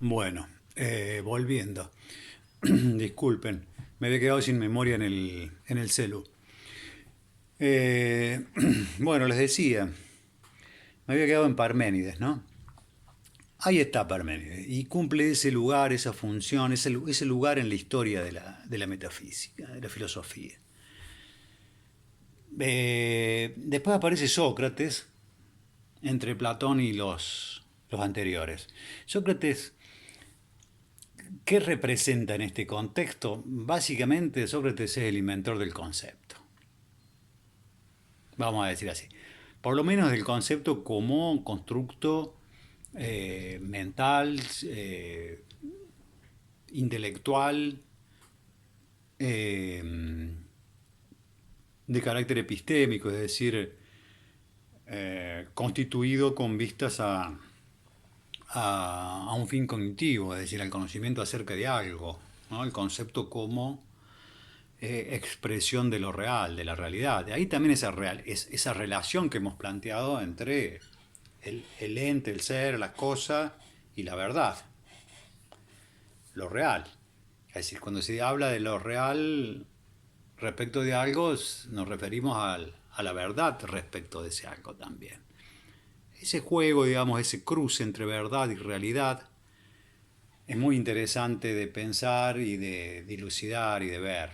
Bueno, volviendo. Disculpen, me había quedado sin memoria en el celu. Eh, bueno, les decía, me había quedado en Parménides, ¿no? Ahí está Parménides y cumple ese lugar, esa función, ese lugar en la historia de la metafísica, de la filosofía. Después aparece Sócrates entre Platón y los anteriores. Sócrates, ¿qué representa en este contexto? Básicamente Sócrates es el inventor del concepto, vamos a decir así. Por lo menos del concepto como constructo mental, intelectual, eh, de carácter epistémico, es decir, constituido con vistas a un fin cognitivo, es decir, al conocimiento acerca de algo, ¿no? El concepto como expresión de lo real, de la realidad. De ahí también esa relación que hemos planteado entre el ente, el ser, la cosa y la verdad, lo real. Es decir, cuando se habla de lo real respecto de algo, nos referimos a la verdad respecto de ese algo también. Ese juego, digamos, ese cruce entre verdad y realidad es muy interesante de pensar y de dilucidar y de ver.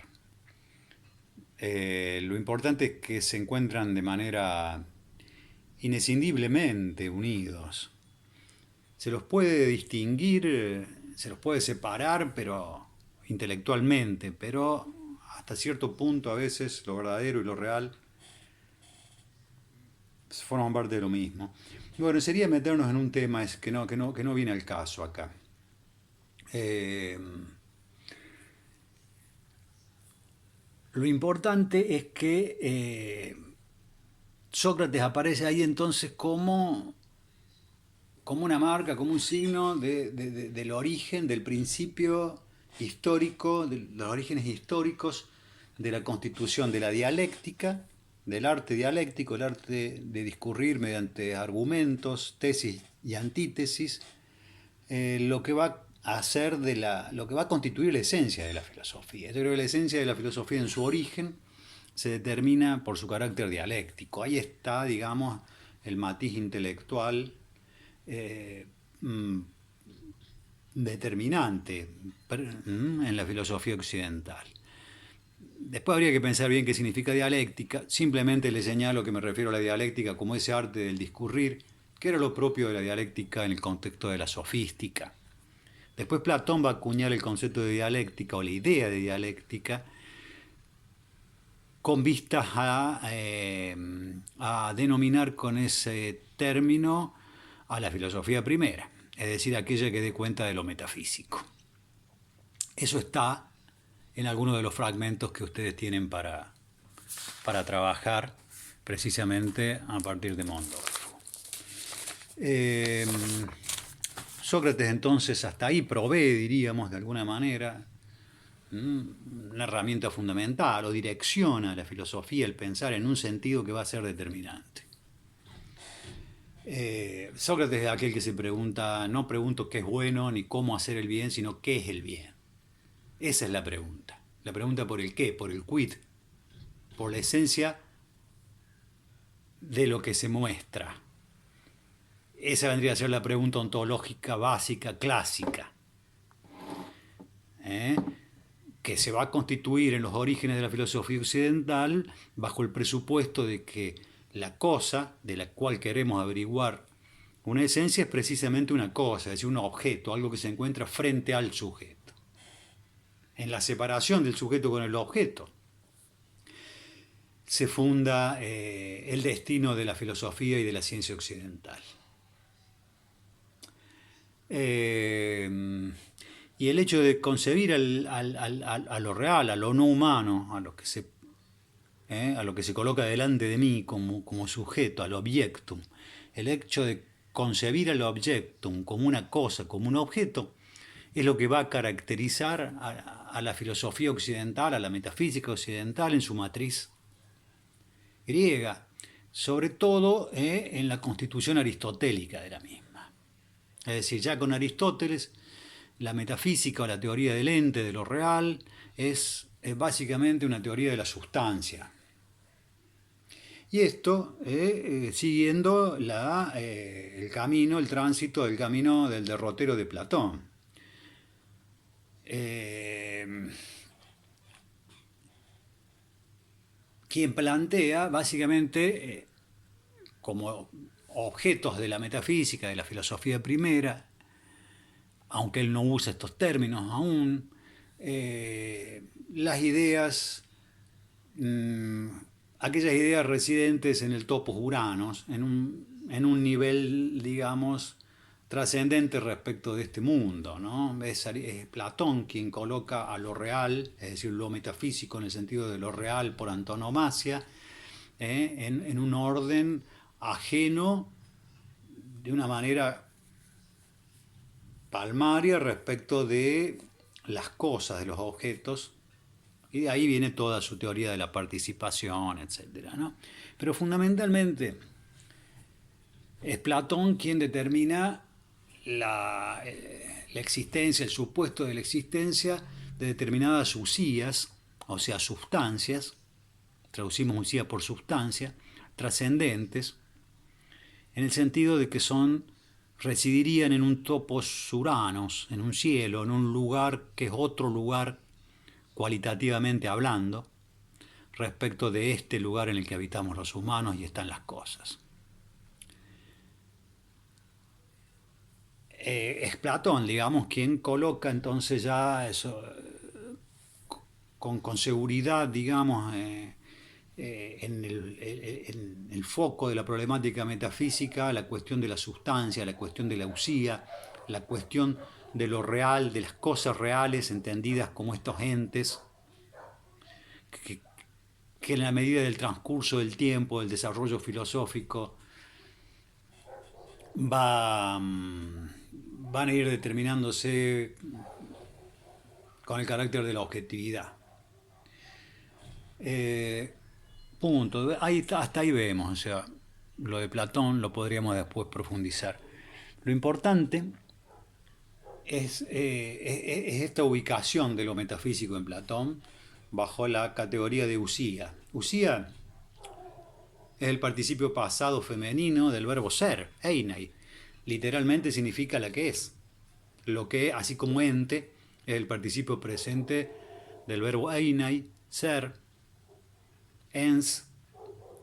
Lo importante es que se encuentran de manera inescindiblemente unidos. Se los puede distinguir, se los puede separar, pero intelectualmente, pero hasta cierto punto a veces lo verdadero y lo real forman parte de lo mismo. Bueno, sería meternos en un tema que no viene al caso acá. Eh, lo importante es que Sócrates aparece ahí entonces como una marca, como un signo del origen, del principio histórico, de los orígenes históricos de la constitución de la dialéctica, del arte dialéctico, el arte de discurrir mediante argumentos, tesis y antítesis, lo que va a hacer lo que va a constituir la esencia de la filosofía. Yo creo que la esencia de la filosofía en su origen se determina por su carácter dialéctico. Ahí está, digamos, el matiz intelectual eh, mm, determinante en la filosofía occidental. Después habría que pensar bien qué significa dialéctica. Simplemente le señalo que me refiero a la dialéctica como ese arte del discurrir, que era lo propio de la dialéctica en el contexto de la sofística. Después Platón va a acuñar el concepto de dialéctica o la idea de dialéctica con vistas a denominar con ese término a la filosofía primera, es decir, aquella que dé cuenta de lo metafísico. Eso está en algunos de los fragmentos que ustedes tienen para trabajar precisamente a partir de Mondolfo. Eh, Sócrates entonces hasta ahí provee, diríamos de alguna manera, una herramienta fundamental o direcciona la filosofía, el pensar en un sentido que va a ser determinante. Sócrates es aquel que se pregunta, no pregunto qué es bueno ni cómo hacer el bien, sino qué es el bien. Esa es la pregunta. La pregunta por el qué, por el quid, por la esencia de lo que se muestra. Esa vendría a ser la pregunta ontológica básica, clásica, ¿eh? Que se va a constituir en los orígenes de la filosofía occidental bajo el presupuesto de que la cosa de la cual queremos averiguar una esencia es precisamente una cosa, es decir, un objeto, algo que se encuentra frente al sujeto. En la separación del sujeto con el objeto se funda el destino de la filosofía y de la ciencia occidental. Y el hecho de concebir a lo real, a lo no humano, a lo que se coloca delante de mí como sujeto, al objectum, el hecho de concebir al objectum como una cosa, como un objeto, es lo que va a caracterizar a la filosofía occidental, a la metafísica occidental en su matriz griega, sobre todo en la constitución aristotélica de la misma. Es decir, ya con Aristóteles, la metafísica o la teoría del ente, de lo real, es básicamente una teoría de la sustancia. Y esto siguiendo el camino, el tránsito del camino del derrotero de Platón. Eh, Quien plantea básicamente como objetos de la metafísica, de la filosofía primera, aunque él no usa estos términos aún, las ideas, mm, aquellas ideas residentes en el topos uranos, en un nivel, digamos, trascendente respecto de este mundo, ¿no? Es Platón quien coloca a lo real, es decir, lo metafísico en el sentido de lo real por antonomasia, en un orden ajeno de una manera palmaria respecto de las cosas, de los objetos, y de ahí viene toda su teoría de la participación, etcétera, ¿no? Pero fundamentalmente es Platón quien determina la existencia, el supuesto de la existencia de determinadas usías, o sea, sustancias, traducimos usía por sustancia, trascendentes, en el sentido de que residirían en un topos uranos, en un cielo, en un lugar que es otro lugar cualitativamente hablando, respecto de este lugar en el que habitamos los humanos y están las cosas. Es Platón, digamos, quien coloca entonces ya eso con seguridad, digamos, en el foco de la problemática metafísica, la cuestión de la sustancia, la cuestión de la usía, la cuestión de lo real, de las cosas reales entendidas como estos entes que, que en la medida del transcurso del tiempo, del desarrollo filosófico, van a ir determinándose con el carácter de la objetividad. Punto. Hasta ahí vemos, o sea, lo de Platón lo podríamos después profundizar. Lo importante es esta ubicación de lo metafísico en Platón bajo la categoría de usía. Usía es el participio pasado femenino del verbo ser, einai. Literalmente significa la que es. Lo que, así como ente, es el participio presente del verbo einai, ser. Ens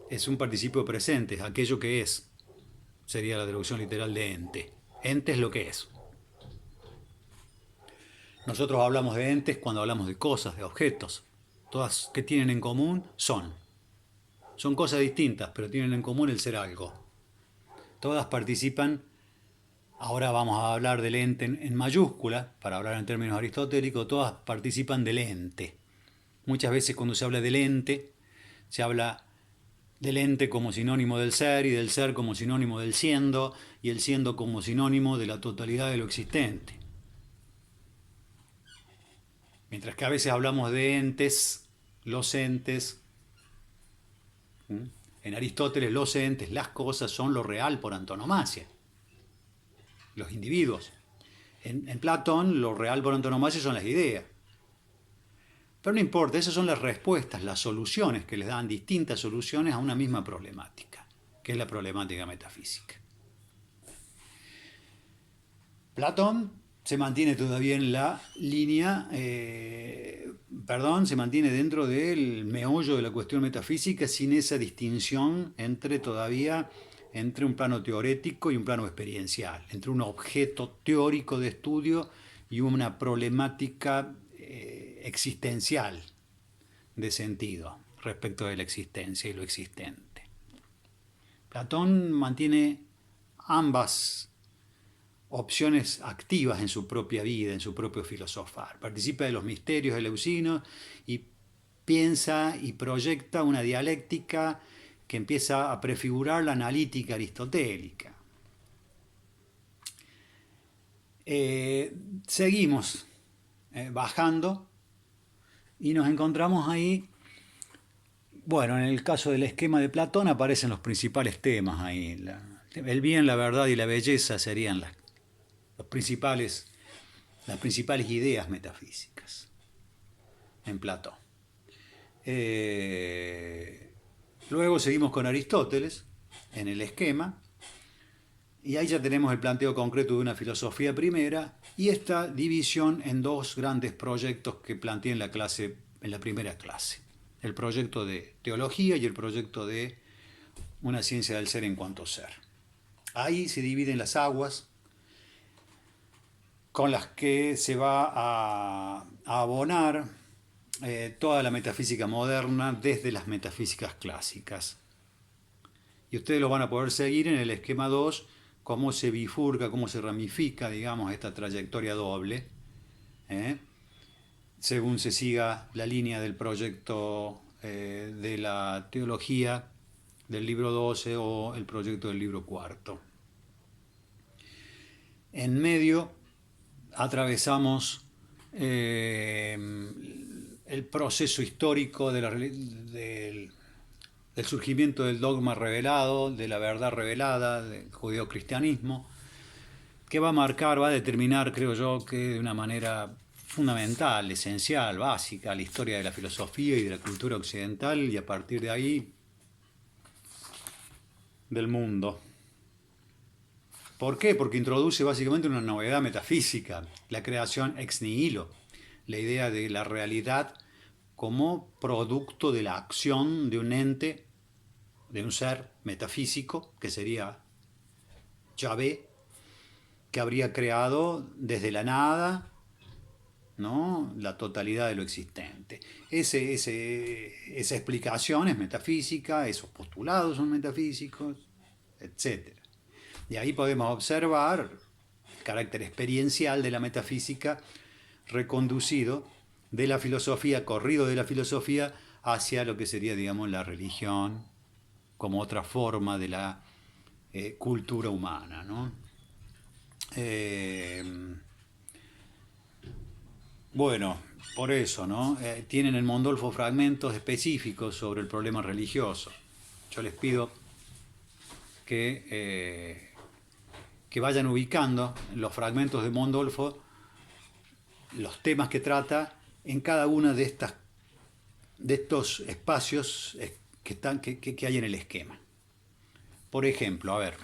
es un participio presente, aquello que es. Sería la traducción literal de ente. Ente es lo que es. Nosotros hablamos de entes cuando hablamos de cosas, de objetos. Todas que tienen en común son. Son cosas distintas, pero tienen en común el ser algo. Todas participan, ahora vamos a hablar del ente en mayúscula, para hablar en términos aristotélicos, todas participan del ente. Muchas veces cuando se habla del ente, se habla del ente como sinónimo del ser y del ser como sinónimo del siendo y el siendo como sinónimo de la totalidad de lo existente. Mientras que a veces hablamos de entes, los entes. En Aristóteles los entes, las cosas son lo real por antonomasia. Los individuos. En Platón lo real por antonomasia son las ideas. Pero no importa, esas son las respuestas, las soluciones que les dan distintas soluciones a una misma problemática, que es la problemática metafísica. Platón se mantiene todavía en la línea, se mantiene dentro del meollo de la cuestión metafísica sin esa distinción entre un plano teorético y un plano experiencial, entre un objeto teórico de estudio y una problemática existencial de sentido respecto de la existencia y lo existente. Platón mantiene ambas opciones activas en su propia vida, en su propio filosofar. Participa de los misterios eleusinos y piensa y proyecta una dialéctica que empieza a prefigurar la analítica aristotélica. Seguimos bajando y nos encontramos ahí. Bueno, en el caso del esquema de Platón aparecen los principales temas ahí. El bien, la verdad y la belleza serían los principales, las principales ideas metafísicas en Platón. Luego seguimos con Aristóteles en el esquema, y ahí ya tenemos el planteo concreto de una filosofía primera y esta división en dos grandes proyectos que planteé en la primera clase. El proyecto de teología y el proyecto de una ciencia del ser en cuanto ser. Ahí se dividen las aguas con las que se va a abonar toda la metafísica moderna desde las metafísicas clásicas. Y ustedes lo van a poder seguir en el esquema 2, cómo se bifurca, cómo se ramifica, digamos, esta trayectoria doble, ¿eh? Según se siga la línea del proyecto de la teología del libro 12 o el proyecto del libro 4. En medio atravesamos el proceso histórico del surgimiento del dogma revelado, de la verdad revelada, del judeocristianismo, que va a marcar, va a determinar, creo yo, que de una manera fundamental, esencial, básica, la historia de la filosofía y de la cultura occidental, y a partir de ahí, del mundo. ¿Por qué? Porque introduce básicamente una novedad metafísica, la creación ex nihilo, la idea de la realidad como producto de la acción de un ente, de un ser metafísico, que sería Yahvé, que habría creado desde la nada, ¿no?, la totalidad de lo existente. Esa explicación es metafísica, esos postulados son metafísicos, etc. Y ahí podemos observar el carácter experiencial de la metafísica reconducido de la filosofía, corrido de la filosofía hacia lo que sería, digamos, la religión como otra forma de la cultura humana, ¿no? Bueno, por eso, ¿no? Tienen en Mondolfo fragmentos específicos sobre el problema religioso. Yo les pido que vayan ubicando los fragmentos de Mondolfo los temas que trata en cada uno de estos espacios que hay en el esquema. Por ejemplo, a ver,